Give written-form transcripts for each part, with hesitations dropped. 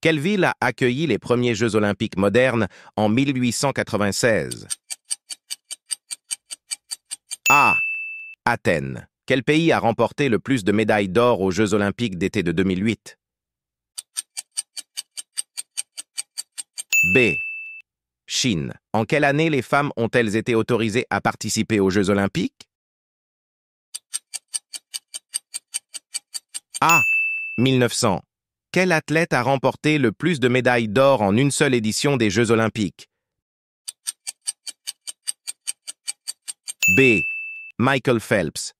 Quelle ville a accueilli les premiers Jeux olympiques modernes en 1896? A. Athènes. Quel pays a remporté le plus de médailles d'or aux Jeux olympiques d'été de 2008? B. Chine. En quelle année les femmes ont-elles été autorisées à participer aux Jeux olympiques? A. 1900. Quel athlète a remporté le plus de médailles d'or en une seule édition des Jeux olympiques? B. Michael Phelps.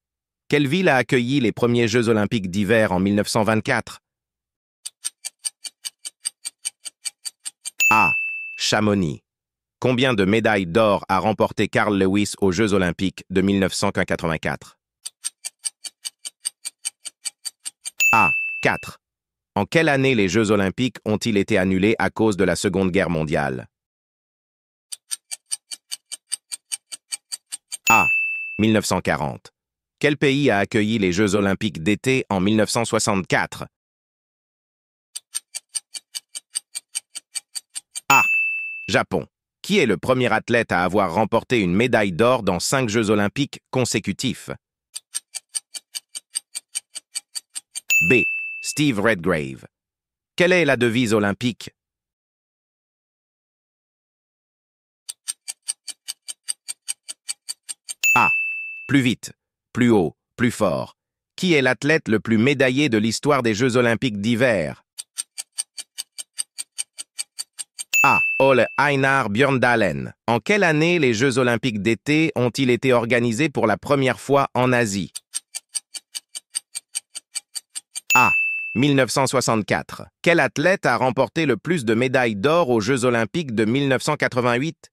Quelle ville a accueilli les premiers Jeux olympiques d'hiver en 1924? A. Chamonix. Combien de médailles d'or a remporté Carl Lewis aux Jeux olympiques de 1984? A. 4. En quelle année les Jeux olympiques ont-ils été annulés à cause de la Seconde Guerre mondiale? A. 1940. Quel pays a accueilli les Jeux olympiques d'été en 1964? A. Japon. Qui est le premier athlète à avoir remporté une médaille d'or dans 5 Jeux olympiques consécutifs? B. Steve Redgrave. Quelle est la devise olympique? A. Plus vite, plus haut, plus fort. Qui est l'athlète le plus médaillé de l'histoire des Jeux olympiques d'hiver? A. Ole Einar Bjørndalen. En quelle année les Jeux olympiques d'été ont-ils été organisés pour la première fois en Asie? A. 1964. Quel athlète a remporté le plus de médailles d'or aux Jeux olympiques de 1988?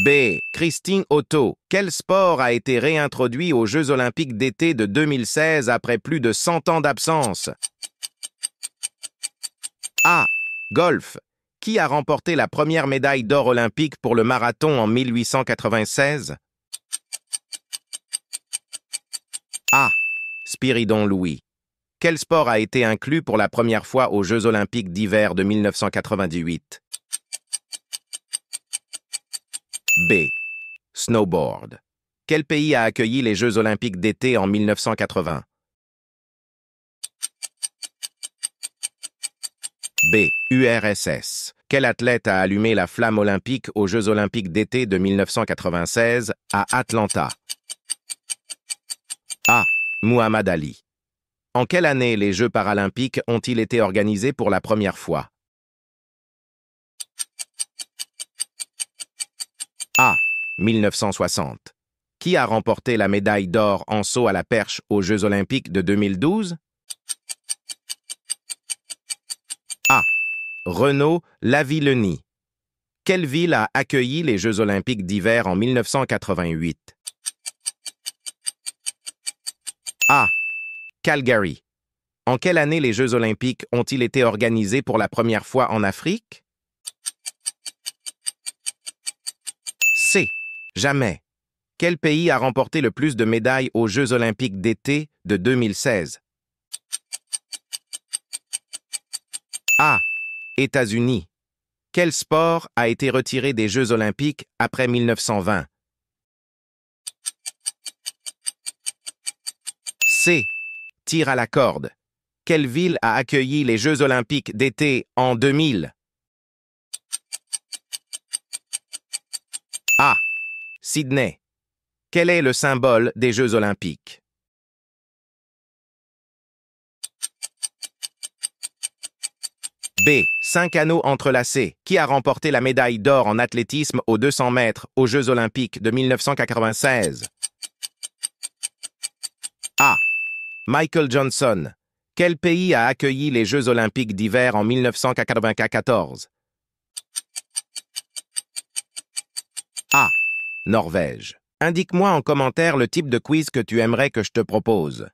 B. Christine Otto. Quel sport a été réintroduit aux Jeux olympiques d'été de 2016 après plus de 100 ans d'absence? A. Golf. Qui a remporté la première médaille d'or olympique pour le marathon en 1896? A. Spiridon Louis. Quel sport a été inclus pour la première fois aux Jeux olympiques d'hiver de 1998? B. Snowboard. Quel pays a accueilli les Jeux olympiques d'été en 1980? B. URSS. Quel athlète a allumé la flamme olympique aux Jeux olympiques d'été de 1996 à Atlanta? A. Muhammad Ali. En quelle année les Jeux paralympiques ont-ils été organisés pour la première fois? A. 1960. Qui a remporté la médaille d'or en saut à la perche aux Jeux olympiques de 2012? A. Renaud Lavillenie. Quelle ville a accueilli les Jeux olympiques d'hiver en 1988? A. Calgary. En quelle année les Jeux olympiques ont-ils été organisés pour la première fois en Afrique? C. Jamais. Quel pays a remporté le plus de médailles aux Jeux olympiques d'été de 2016? A. États-Unis. Quel sport a été retiré des Jeux olympiques après 1920? C. Tir à la corde. Quelle ville a accueilli les Jeux olympiques d'été en 2000? A. Sydney. Quel est le symbole des Jeux olympiques? B. 5 anneaux entrelacés. Qui a remporté la médaille d'or en athlétisme aux 200 mètres aux Jeux olympiques de 1996? A. Michael Johnson. Quel pays a accueilli les Jeux olympiques d'hiver en 1994? A. Norvège. Indique-moi en commentaire le type de quiz que tu aimerais que je te propose.